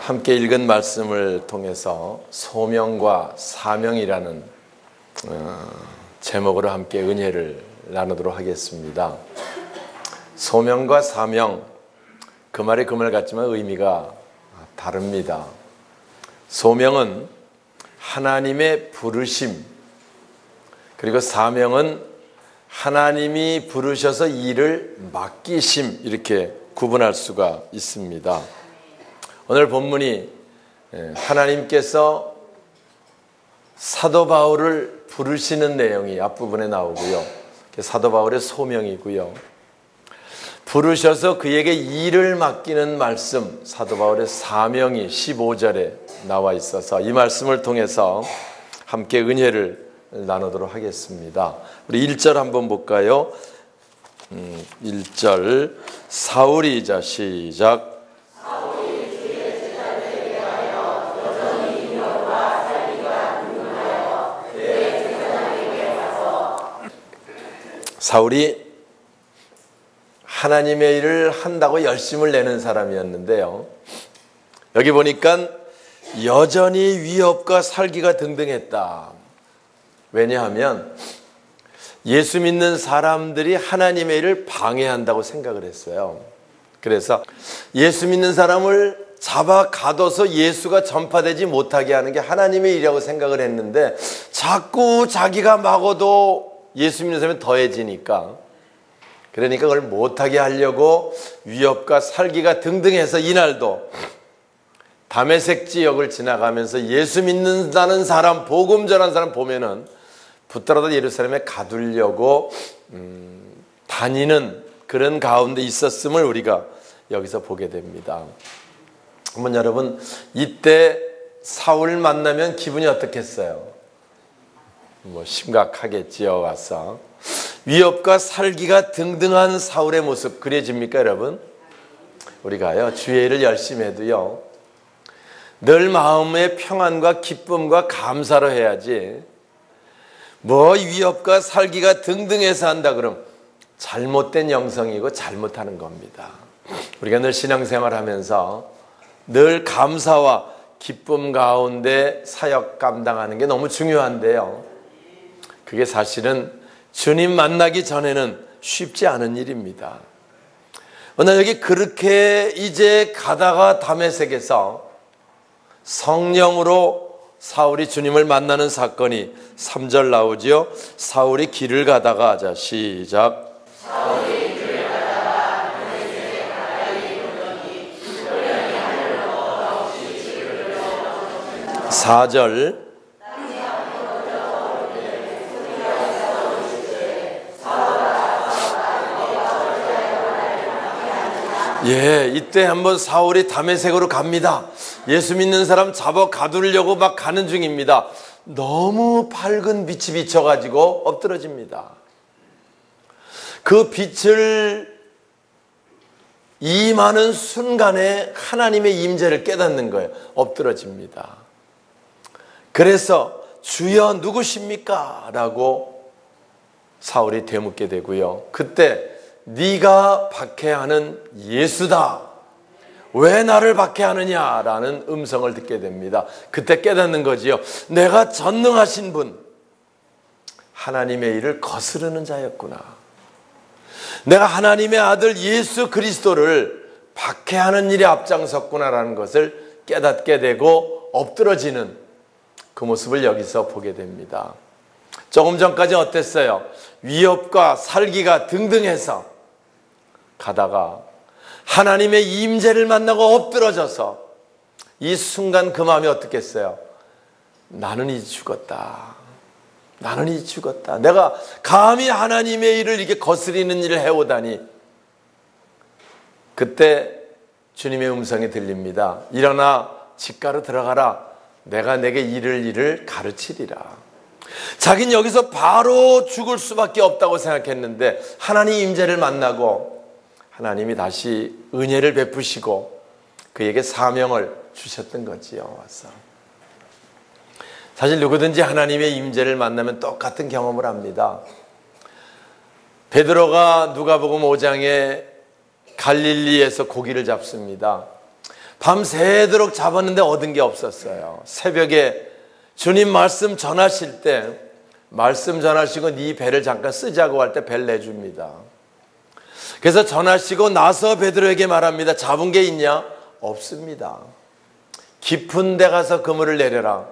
함께 읽은 말씀을 통해서 소명과 사명이라는 제목으로 함께 은혜를 나누도록 하겠습니다. 소명과 사명, 그 말이 그 말 같지만 의미가 다릅니다. 소명은 하나님의 부르심, 그리고 사명은 하나님이 부르셔서 일을 맡기심, 이렇게 구분할 수가 있습니다. 오늘 본문이 하나님께서 사도 바울을 부르시는 내용이 앞부분에 나오고요. 사도 바울의 소명이고요. 부르셔서 그에게 일을 맡기는 말씀, 사도 바울의 사명이 15절에 나와 있어서 이 말씀을 통해서 함께 은혜를 나누도록 하겠습니다. 우리 1절 한번 볼까요? 1절 사울이자 시작. 사울이 하나님의 일을 한다고 열심을 내는 사람이었는데요. 여기 보니까 여전히 위협과 살기가 등등했다. 왜냐하면 예수 믿는 사람들이 하나님의 일을 방해한다고 생각을 했어요. 그래서 예수 믿는 사람을 잡아 가둬서 예수가 전파되지 못하게 하는 게 하나님의 일이라고 생각을 했는데 자꾸 자기가 막어도 예수 믿는 사람이 더해지니까, 그러니까 그걸 못하게 하려고 위협과 살기가 등등해서 이날도 다메섹 지역을 지나가면서 예수 믿는다는 사람, 복음 전하는 사람 보면은 붙들어서 예루살렘에 가두려고 다니는 그런 가운데 있었음을 우리가 여기서 보게 됩니다. 한번 여러분, 이때 사울 만나면 기분이 어떻겠어요? 심각하겠지요. 와서 위협과 살기가 등등한 사울의 모습 그려집니까 여러분? 우리가요 주의 일을 열심히 해도요 늘 마음의 평안과 기쁨과 감사로 해야지, 위협과 살기가 등등해서 한다 그럼 잘못된 영성이고 잘못하는 겁니다. 우리가 늘 신앙생활 하면서 늘 감사와 기쁨 가운데 사역 감당하는 게 너무 중요한데요, 그게 사실은 주님 만나기 전에는 쉽지 않은 일입니다. 오늘 여기 그렇게 이제 가다가 다메섹에서 성령으로 사울이 주님을 만나는 사건이 3절 나오지요. 사울이 길을 가다가, 자 시작. 사울이 길을 가다가 다메섹에 가까이 오더니 소련이 하늘로 없이 지를 들어 4절. 이때 한번 사울이 다메섹으로 갑니다. 예수 믿는 사람 잡아 가두려고 막 가는 중입니다. 너무 밝은 빛이 비쳐가지고 엎드러집니다. 그 빛을 임하는 순간에 하나님의 임재를 깨닫는 거예요. 엎드러집니다. 그래서 주여 누구십니까? 라고 사울이 되묻게 되고요. 그때 네가 박해하는 예수다. 왜 나를 박해하느냐라는 음성을 듣게 됩니다. 그때 깨닫는 거지요. 내가 전능하신 분, 하나님의 일을 거스르는 자였구나. 내가 하나님의 아들 예수 그리스도를 박해하는 일에 앞장섰구나라는 것을 깨닫게 되고 엎드러지는 그 모습을 여기서 보게 됩니다. 조금 전까지 어땠어요? 위협과 살기가 등등해서 가다가 하나님의 임재를 만나고 엎드러져서 이 순간 그 마음이 어떻겠어요? 나는 이제 죽었다. 나는 이제 죽었다. 내가 감히 하나님의 일을 이렇게 거스리는 일을 해오다니. 그때 주님의 음성이 들립니다. 일어나 집가로 들어가라. 내가 내게 이를 일을 가르치리라. 자기는 여기서 바로 죽을 수밖에 없다고 생각했는데 하나님 임재를 만나고 하나님이 다시 은혜를 베푸시고 그에게 사명을 주셨던 거지요. 와서 사실 누구든지 하나님의 임재를 만나면 똑같은 경험을 합니다. 베드로가 누가복음 5장에 갈릴리에서 고기를 잡습니다. 밤새도록 잡았는데 얻은 게 없었어요. 새벽에 주님 말씀 전하실 때 말씀 전하시고 네 배를 잠깐 쓰자고 할 때 배를 내줍니다. 그래서 전하시고 나서 베드로에게 말합니다. 잡은 게 있냐? 없습니다. 깊은 데 가서 그물을 내려라.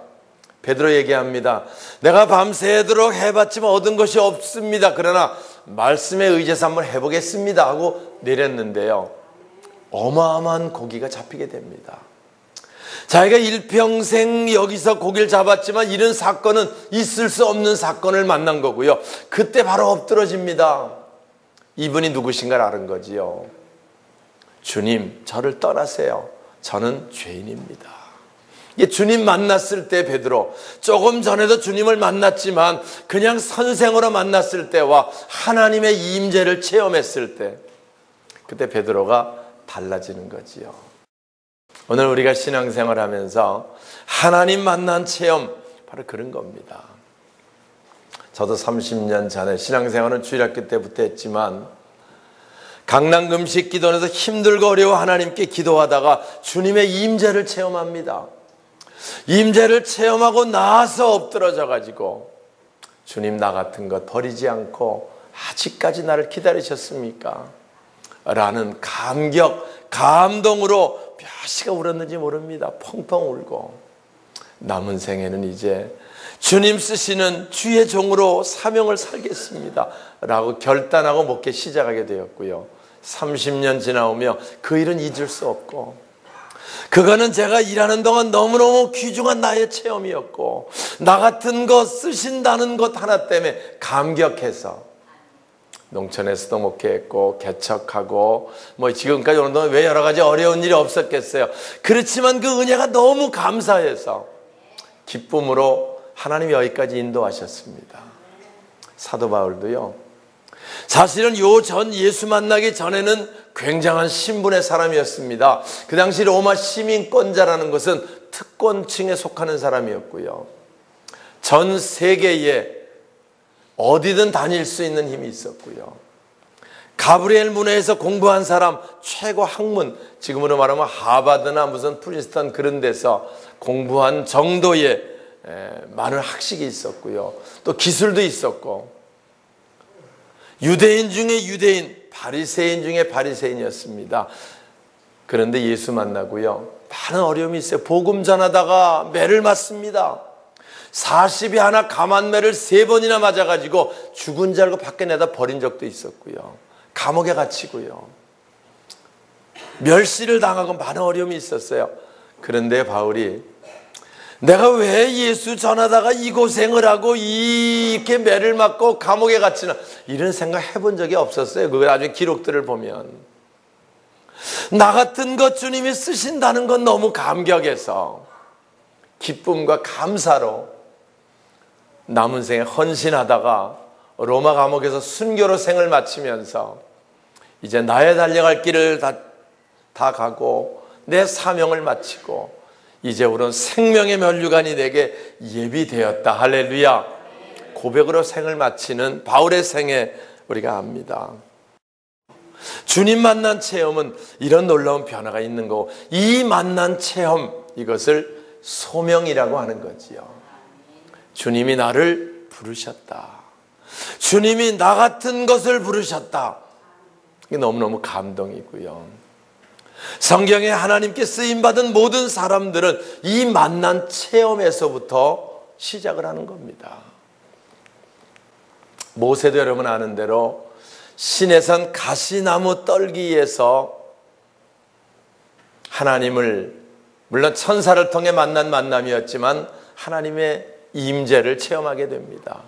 베드로 얘기합니다. 내가 밤새도록 해봤지만 얻은 것이 없습니다. 그러나 말씀에 의지해서 한번 해보겠습니다 하고 내렸는데요, 어마어마한 고기가 잡히게 됩니다. 자기가 일평생 여기서 고기를 잡았지만 이런 사건은 있을 수 없는 사건을 만난 거고요. 그때 바로 엎드러집니다. 이분이 누구신가를 아는 거지요. 주님, 저를 떠나세요. 저는 죄인입니다. 이게 주님 만났을 때 베드로, 조금 전에도 주님을 만났지만 그냥 선생으로 만났을 때와 하나님의 임재를 체험했을 때, 그때 베드로가 달라지는 거지요. 오늘 우리가 신앙생활을 하면서 하나님 만난 체험, 바로 그런 겁니다. 저도 30년 전에 신앙생활은 주일학교 때부터 했지만 강남금식 기도원에서 힘들고 어려워 하나님께 기도하다가 주님의 임재를 체험합니다. 임재를 체험하고 나서 엎드러져 가지고 주님, 나 같은 것 버리지 않고 아직까지 나를 기다리셨습니까? 라는 감격, 감동으로 몇 시가 울었는지 모릅니다. 펑펑 울고 남은 생에는 이제 주님 쓰시는 주의 종으로 사명을 살겠습니다 라고 결단하고 목회 시작하게 되었고요. 30년 지나오며 그 일은 잊을 수 없고, 그거는 제가 일하는 동안 너무너무 귀중한 나의 체험이었고, 나 같은 거 쓰신다는 것 하나 때문에 감격해서 농촌에서도 목회했고 개척하고 지금까지 오는 동안 왜 여러 가지 어려운 일이 없었겠어요. 그렇지만 그 은혜가 너무 감사해서 기쁨으로 하나님이 여기까지 인도하셨습니다. 사도 바울도요, 사실은 요 전 예수 만나기 전에는 굉장한 신분의 사람이었습니다. 그 당시 로마 시민권자라는 것은 특권층에 속하는 사람이었고요, 전 세계에 어디든 다닐 수 있는 힘이 있었고요, 가브리엘 문화에서 공부한 사람, 최고 학문, 지금으로 말하면 하버드나 무슨 프린스턴 그런 데서 공부한 정도의 많은 학식이 있었고요, 또 기술도 있었고, 유대인 중에 유대인, 바리새인 중에 바리새인이었습니다. 그런데 예수 만나고요, 많은 어려움이 있어요. 복음 전하다가 매를 맞습니다. 40이 하나 감한매를 3번이나 맞아가지고 죽은 줄 알고 밖에 내다 버린 적도 있었고요, 감옥에 갇히고요, 멸시를 당하고 많은 어려움이 있었어요. 그런데 바울이 내가 왜 예수 전하다가 이 고생을 하고 이렇게 매를 맞고 감옥에 갇히나, 이런 생각 해본 적이 없었어요. 그걸 나중에 기록들을 보면 나 같은 것 주님이 쓰신다는 건 너무 감격해서 기쁨과 감사로 남은 생에 헌신하다가 로마 감옥에서 순교로 생을 마치면서 이제 나의 달려갈 길을 다 가고 내 사명을 마치고 이제부터는 생명의 면류관이 내게 예비되었다. 할렐루야. 고백으로 생을 마치는 바울의 생애 우리가 압니다. 주님 만난 체험은 이런 놀라운 변화가 있는 거고, 이 만난 체험, 이것을 소명이라고 하는 거지요. 주님이 나를 부르셨다. 주님이 나 같은 것을 부르셨다. 이게 너무너무 감동이고요. 성경에 하나님께 쓰임받은 모든 사람들은 이 만난 체험에서부터 시작을 하는 겁니다. 모세도 여러분 아는 대로 시내산 가시나무 떨기에서 하나님을, 물론 천사를 통해 만난 만남이었지만 하나님의 임재를 체험하게 됩니다.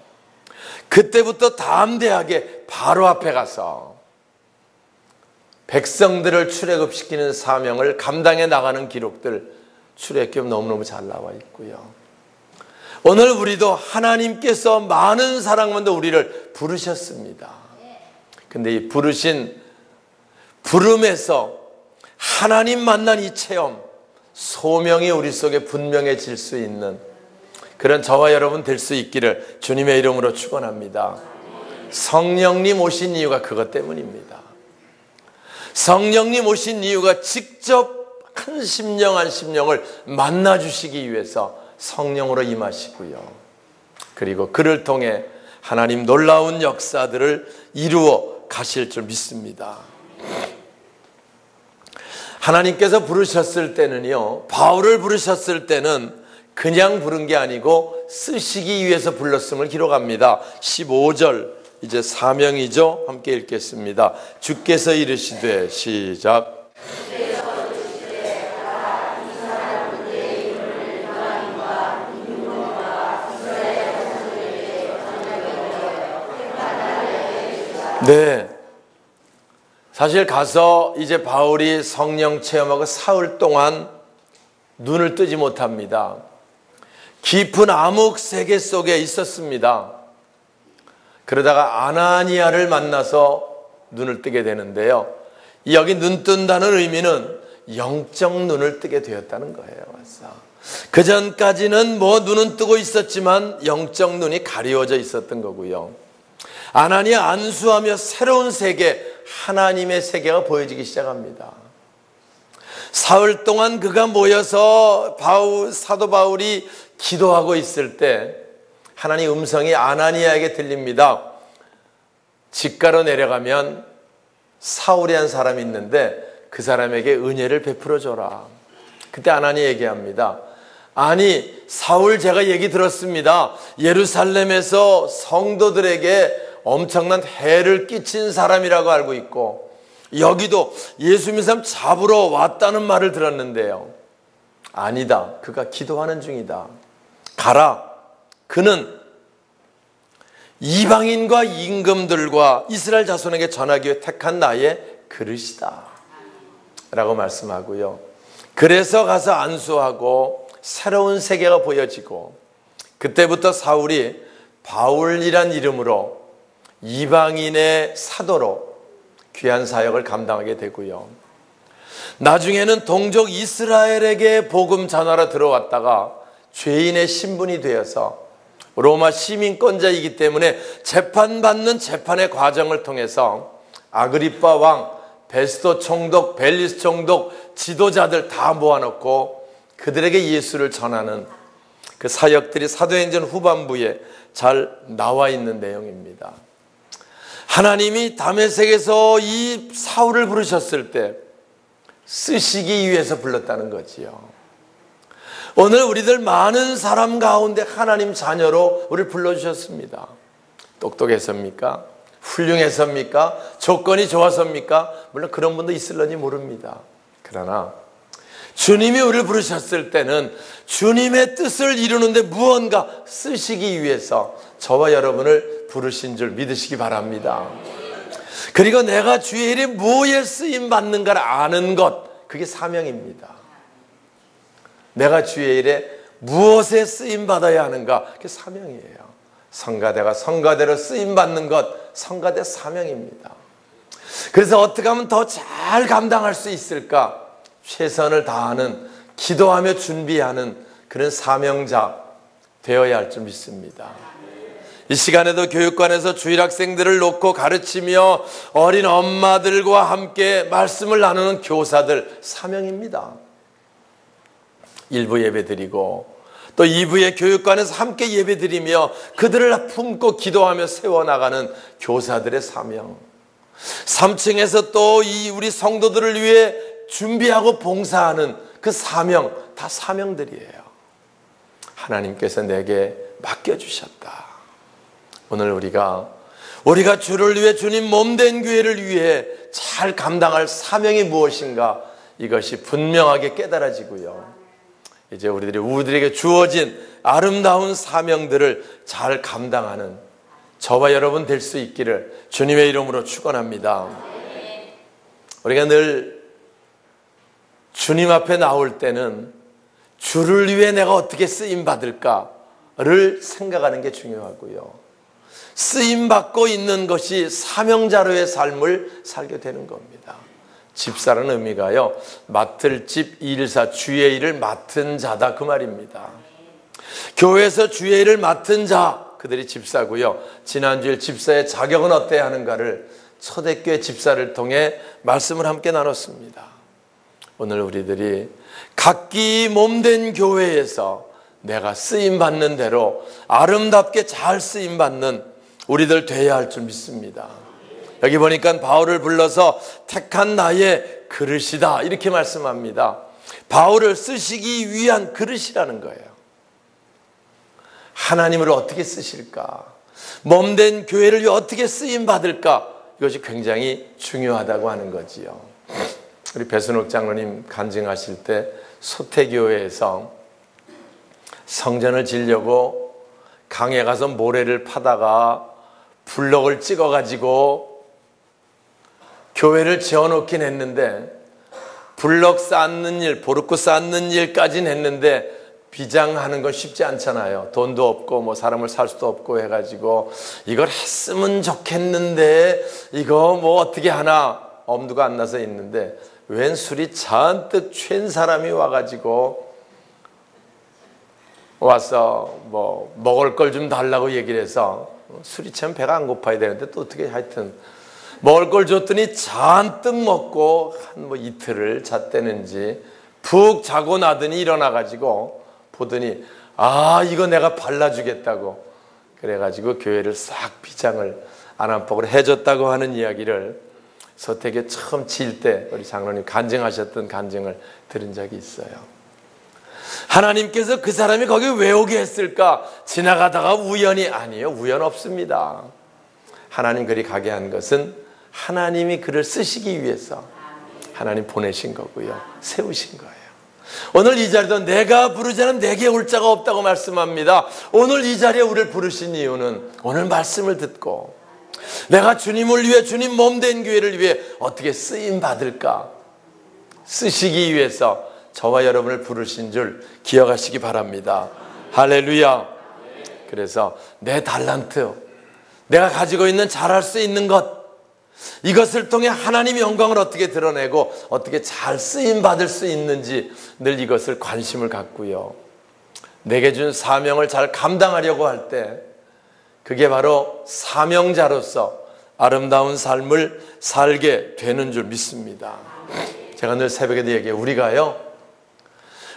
그때부터 담대하게 바로 앞에 가서 백성들을 출애굽시키는 사명을 감당해 나가는 기록들, 출애굽 너무너무 잘 나와 있고요. 오늘 우리도 하나님께서 많은 사랑만도 우리를 부르셨습니다. 근데 이 부르신 부름에서 하나님 만난 이 체험, 소명이 우리 속에 분명해질 수 있는 그런 저와 여러분 될 수 있기를 주님의 이름으로 축원합니다. 성령님 오신 이유가 그것 때문입니다. 성령님 오신 이유가 직접 한 심령 한 심령을 만나주시기 위해서 성령으로 임하시고요. 그리고 그를 통해 하나님 놀라운 역사들을 이루어 가실 줄 믿습니다. 하나님께서 부르셨을 때는요, 바울을 부르셨을 때는 그냥 부른 게 아니고 쓰시기 위해서 불렀음을 기록합니다. 15절, 이제 사명이죠. 함께 읽겠습니다. 주께서 이르시되, 시작. 네, 사실 가서 이제 바울이 성령 체험하고 사흘 동안 눈을 뜨지 못합니다. 깊은 암흑 세계 속에 있었습니다. 그러다가 아나니아를 만나서 눈을 뜨게 되는데요, 여기 눈 뜬다는 의미는 영적 눈을 뜨게 되었다는 거예요. 그 전까지는 눈은 뜨고 있었지만 영적 눈이 가리워져 있었던 거고요. 아나니아 안수하며 새로운 세계, 하나님의 세계가 보여지기 시작합니다. 사흘 동안 그가 모여서 사도 바울이 기도하고 있을 때 하나님 음성이 아나니아에게 들립니다. 직가로 내려가면 사울이라는 사람이 있는데 그 사람에게 은혜를 베풀어 줘라. 그때 아나니아 얘기합니다. 아니, 사울 제가 얘기 들었습니다. 예루살렘에서 성도들에게 엄청난 해를 끼친 사람이라고 알고 있고, 여기도 예수 믿는 사람 잡으러 왔다는 말을 들었는데요. 아니다. 그가 기도하는 중이다. 가라. 그는 이방인과 임금들과 이스라엘 자손에게 전하기 위해 택한 나의 그릇이다 라고 말씀하고요. 그래서 가서 안수하고 새로운 세계가 보여지고, 그때부터 사울이 바울이란 이름으로 이방인의 사도로 귀한 사역을 감당하게 되고요. 나중에는 동족 이스라엘에게 복음 전하러 들어왔다가 죄인의 신분이 되어서 로마 시민권자이기 때문에 재판받는 재판의 과정을 통해서 아그리빠 왕, 베스도 총독, 벨리스 총독, 지도자들 다 모아놓고 그들에게 예수를 전하는 그 사역들이 사도행전 후반부에 잘 나와 있는 내용입니다. 하나님이 다메섹에서 이 사울을 부르셨을 때 쓰시기 위해서 불렀다는 거지요. 오늘 우리들 많은 사람 가운데 하나님 자녀로 우리를 불러주셨습니다. 똑똑해서입니까? 훌륭해서입니까? 조건이 좋아서입니까? 물론 그런 분도 있을런지 모릅니다. 그러나 주님이 우리를 부르셨을 때는 주님의 뜻을 이루는데 무언가 쓰시기 위해서 저와 여러분을 부르신 줄 믿으시기 바랍니다. 그리고 내가 주의 일에 뭐에 쓰임 받는가를 아는 것, 그게 사명입니다. 내가 주의 일에 무엇에 쓰임 받아야 하는가, 그게 사명이에요. 성가대가 성가대로 쓰임 받는 것, 성가대 사명입니다. 그래서 어떻게 하면 더 잘 감당할 수 있을까? 최선을 다하는, 기도하며 준비하는 그런 사명자 되어야 할 줄 믿습니다. 이 시간에도 교육관에서 주일학생들을 놓고 가르치며 어린 엄마들과 함께 말씀을 나누는 교사들 사명입니다. 1부 예배 드리고 또 2부의 교육관에서 함께 예배 드리며 그들을 품고 기도하며 세워나가는 교사들의 사명, 3층에서 또 우리 성도들을 위해 준비하고 봉사하는 그 사명, 다 사명들이에요. 하나님께서 내게 맡겨주셨다. 오늘 우리가 주를 위해, 주님 몸된 교회를 위해 잘 감당할 사명이 무엇인가, 이것이 분명하게 깨달아지고요. 이제 우리들에게 주어진 아름다운 사명들을 잘 감당하는 저와 여러분 될 수 있기를 주님의 이름으로 축원합니다. 우리가 늘 주님 앞에 나올 때는 주를 위해 내가 어떻게 쓰임받을까를 생각하는 게 중요하고요. 쓰임받고 있는 것이 사명자로의 삶을 살게 되는 겁니다. 집사라는 의미가요, 맡을 집 일사, 주의 일을 맡은 자다, 그 말입니다. 교회에서 주의 일을 맡은 자, 그들이 집사고요. 지난주에 집사의 자격은 어때야 하는가를 초대교회 집사를 통해 말씀을 함께 나눴습니다. 오늘 우리들이 각기 몸된 교회에서 내가 쓰임받는 대로 아름답게 잘 쓰임받는 우리들 되어야 할 줄 믿습니다. 여기 보니까 바울을 불러서 택한 나의 그릇이다 이렇게 말씀합니다. 바울을 쓰시기 위한 그릇이라는 거예요. 하나님을 어떻게 쓰실까? 몸된 교회를 위해 어떻게 쓰임받을까? 이것이 굉장히 중요하다고 하는 거지요. 우리 배순옥 장로님 간증하실 때 소태교회에서 성전을 지려고 강에 가서 모래를 파다가 블럭을 찍어가지고 교회를 지어놓긴 했는데 블럭 쌓는 일, 보르크 쌓는 일까지는 했는데 비장하는 건 쉽지 않잖아요. 돈도 없고 뭐 사람을 살 수도 없고 해가지고 이걸 했으면 좋겠는데 이거 뭐 어떻게 하나 엄두가 안 나서 있는데 웬 술이 잔뜩 취한 사람이 와가지고 와서 뭐 먹을 걸 좀 달라고 얘기를 해서 술이 참 배가 안 고파야 되는데 또 어떻게 하여튼 먹을 걸 줬더니 잔뜩 먹고 한 뭐 이틀을 잤다는지 푹 자고 나더니 일어나가지고 보더니 아 이거 내가 발라주겠다고 그래가지고 교회를 싹 비장을 안암폭으로 해줬다고 하는 이야기를 서택에 처음 지을 때 우리 장로님 간증하셨던 간증을 들은 적이 있어요. 하나님께서 그 사람이 거기 왜 오게 했을까? 지나가다가 우연이 아니에요. 우연 없습니다. 하나님 그리 가게 한 것은 하나님이 그를 쓰시기 위해서 하나님 보내신 거고요. 세우신 거예요. 오늘 이 자리도 내가 부르지 않으면 내게 올 자가 없다고 말씀합니다. 오늘 이 자리에 우리를 부르신 이유는 오늘 말씀을 듣고 내가 주님을 위해 주님 몸된 교회를 위해 어떻게 쓰임 받을까? 쓰시기 위해서 저와 여러분을 부르신 줄 기억하시기 바랍니다. 할렐루야. 그래서 내 달란트, 내가 가지고 있는 잘할 수 있는 것, 이것을 통해 하나님의 영광을 어떻게 드러내고 어떻게 잘 쓰임받을 수 있는지 늘 이것을 관심을 갖고요. 내게 준 사명을 잘 감당하려고 할 때 그게 바로 사명자로서 아름다운 삶을 살게 되는 줄 믿습니다. 제가 늘 새벽에도 얘기해요.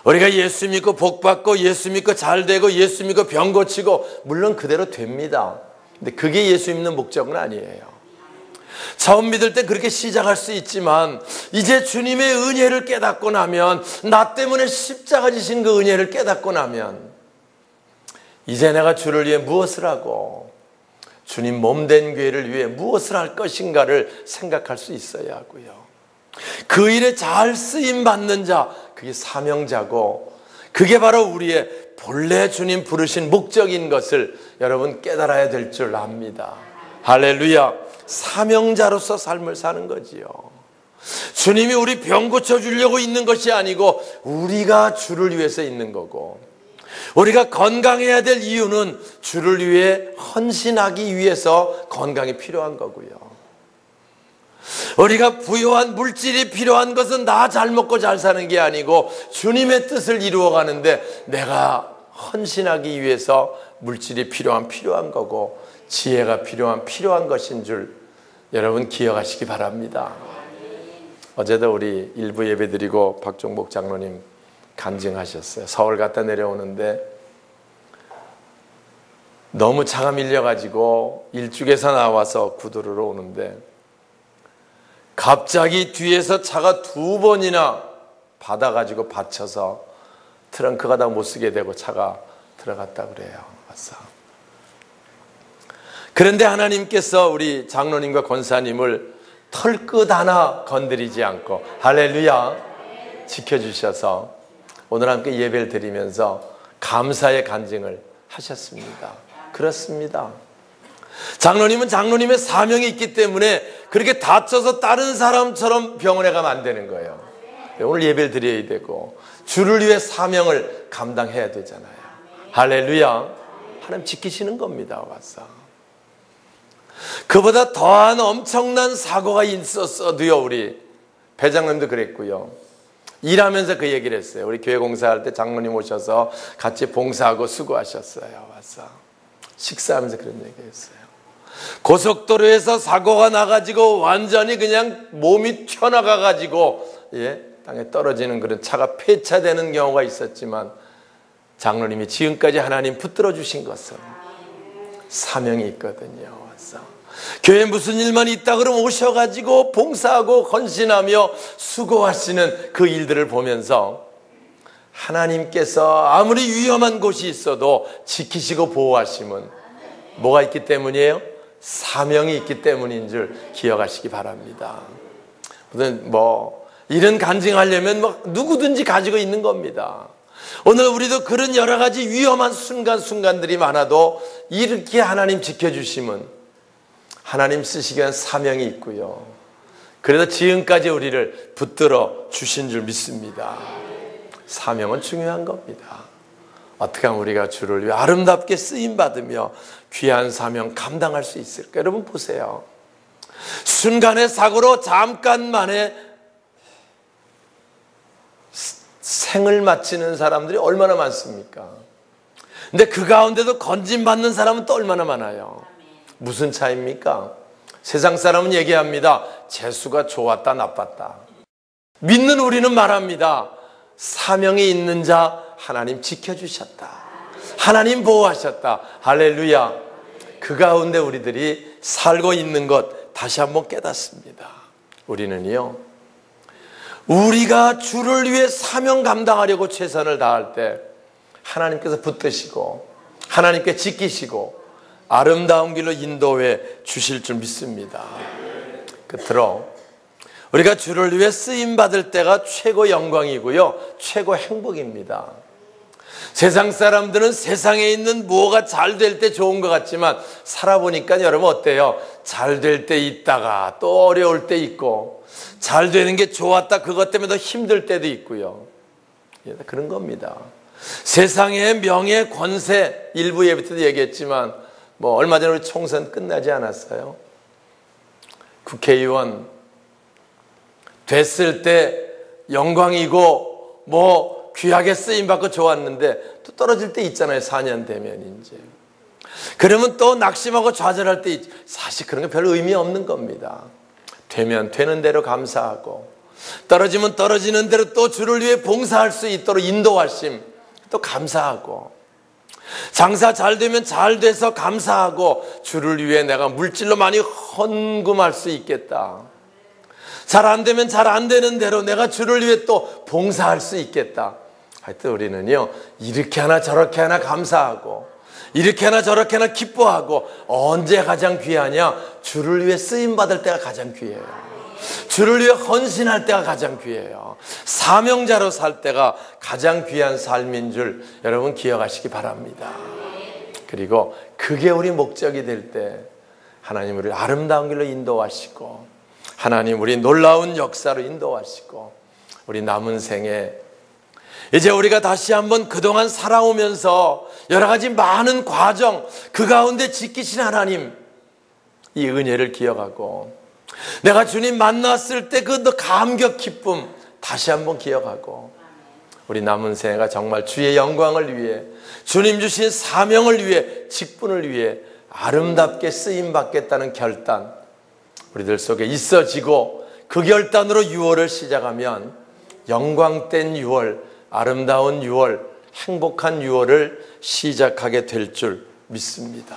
우리가 예수 믿고 복 받고 예수 믿고 잘 되고 예수 믿고 병 고치고 물론 그대로 됩니다. 근데 그게 예수 믿는 목적은 아니에요. 처음 믿을 때 그렇게 시작할 수 있지만 이제 주님의 은혜를 깨닫고 나면 나 때문에 십자가 지신 그 은혜를 깨닫고 나면 이제 내가 주를 위해 무엇을 하고 주님 몸된 교회를 위해 무엇을 할 것인가를 생각할 수 있어야 하고요. 그 일에 잘 쓰임받는 자, 그게 사명자고 그게 바로 우리의 본래 주님 부르신 목적인 것을 여러분 깨달아야 될 줄 압니다. 할렐루야. 사명자로서 삶을 사는 거지요. 주님이 우리 병 고쳐주려고 있는 것이 아니고 우리가 주를 위해서 있는 거고 우리가 건강해야 될 이유는 주를 위해 헌신하기 위해서 건강이 필요한 거고요. 우리가 부요한 물질이 필요한 것은 나 잘 먹고 잘 사는 게 아니고 주님의 뜻을 이루어가는데 내가 헌신하기 위해서 물질이 필요한 거고 지혜가 필요한 것인 줄 여러분 기억하시기 바랍니다. 어제도 우리 일부 예배 드리고 박종복 장로님 간증하셨어요. 서울 갔다 내려오는데 너무 차가 밀려가지고 일죽에서 나와서 구도로로 오는데 갑자기 뒤에서 차가 2번이나 받아가지고 받쳐서 트렁크가 다 못 쓰게 되고 차가 들어갔다 그래요. 와서. 그런데 하나님께서 우리 장로님과 권사님을 털끝 하나 건드리지 않고 할렐루야 지켜주셔서 오늘 함께 예배를 드리면서 감사의 간증을 하셨습니다. 그렇습니다. 장로님은 장로님의 사명이 있기 때문에 그렇게 다쳐서 다른 사람처럼 병원에 가면 안 되는 거예요. 오늘 예배를 드려야 되고 주를 위해 사명을 감당해야 되잖아요. 할렐루야. 하나님 지키시는 겁니다. 와서. 그보다 더한 엄청난 사고가 있었어도요. 우리 배장님도 그랬고요. 일하면서 그 얘기를 했어요. 우리 교회 공사할 때 장로님 오셔서 같이 봉사하고 수고하셨어요. 와서 식사하면서 그런 얘기했어요. 고속도로에서 사고가 나가지고 완전히 그냥 몸이 튀어나가가지고 땅에 떨어지는 그런 차가 폐차되는 경우가 있었지만 장로님이 지금까지 하나님 붙들어 주신 것은 사명이 있거든요. 그래서 교회 무슨 일만 있다 그러면 오셔가지고 봉사하고 헌신하며 수고하시는 그 일들을 보면서 하나님께서 아무리 위험한 곳이 있어도 지키시고 보호하심은 뭐가 있기 때문이에요? 사명이 있기 때문인 줄 기억하시기 바랍니다. 무슨 이런 간증하려면 누구든지 가지고 있는 겁니다. 오늘 우리도 그런 여러 가지 위험한 순간들이 많아도 이렇게 하나님 지켜주심은 하나님 쓰시기엔 사명이 있고요. 그래서 지금까지 우리를 붙들어 주신 줄 믿습니다. 사명은 중요한 겁니다. 어떻게 하면 우리가 주를 위해 아름답게 쓰임받으며 귀한 사명 감당할 수 있을까? 여러분 보세요. 순간의 사고로 잠깐만에 생을 마치는 사람들이 얼마나 많습니까? 근데 그 가운데도 건진받는 사람은 또 얼마나 많아요? 무슨 차이입니까? 세상 사람은 얘기합니다. 재수가 좋았다 나빴다. 믿는 우리는 말합니다. 사명이 있는 자 하나님 지켜주셨다. 하나님 보호하셨다. 할렐루야. 그 가운데 우리들이 살고 있는 것 다시 한번 깨닫습니다. 우리는요, 우리가 주를 위해 사명 감당하려고 최선을 다할 때 하나님께서 붙드시고 하나님께 지키시고 아름다운 길로 인도해 주실 줄 믿습니다. 끝으로 우리가 주를 위해 쓰임받을 때가 최고 영광이고요, 최고 행복입니다. 세상 사람들은 세상에 있는 뭐가 잘 될 때 좋은 것 같지만 살아보니까 여러분 어때요? 잘 될 때 있다가 또 어려울 때 있고, 잘 되는 게 좋았다 그것 때문에 더 힘들 때도 있고요. 그런 겁니다. 세상의 명예, 권세, 일부 예배 때도 얘기했지만 얼마 전에 우리 총선 끝나지 않았어요? 국회의원 됐을 때 영광이고 귀하게 쓰임받고 좋았는데 또 떨어질 때 있잖아요. 4년 되면 이제. 그러면 또 낙심하고 좌절할 때 있죠. 사실 그런 게 별 의미 없는 겁니다. 되면 되는 대로 감사하고, 떨어지면 떨어지는 대로 또 주를 위해 봉사할 수 있도록 인도하심 또 감사하고, 장사 잘 되면 잘 돼서 감사하고 주를 위해 내가 물질로 많이 헌금할 수 있겠다. 잘 안 되면 잘 안 되는 대로 내가 주를 위해 또 봉사할 수 있겠다. 하여튼 우리는요, 이렇게 하나 저렇게 하나 감사하고, 이렇게 하나 저렇게 하나 기뻐하고, 언제 가장 귀하냐? 주를 위해 쓰임받을 때가 가장 귀해요. 주를 위해 헌신할 때가 가장 귀해요. 사명자로 살 때가 가장 귀한 삶인 줄 여러분 기억하시기 바랍니다. 그리고 그게 우리 목적이 될 때 하나님 우리를 아름다운 길로 인도하시고, 하나님 우리 놀라운 역사로 인도하시고, 우리 남은 생에 이제 우리가 다시 한번 그동안 살아오면서 여러 가지 많은 과정, 그 가운데 지키신 하나님, 이 은혜를 기억하고, 내가 주님 만났을 때 그 감격 기쁨 다시 한번 기억하고, 우리 남은 생애가 정말 주의 영광을 위해, 주님 주신 사명을 위해, 직분을 위해 아름답게 쓰임받겠다는 결단 우리들 속에 있어지고, 그 결단으로 6월을 시작하면 영광된 6월, 아름다운 6월, 행복한 6월을 시작하게 될 줄 믿습니다.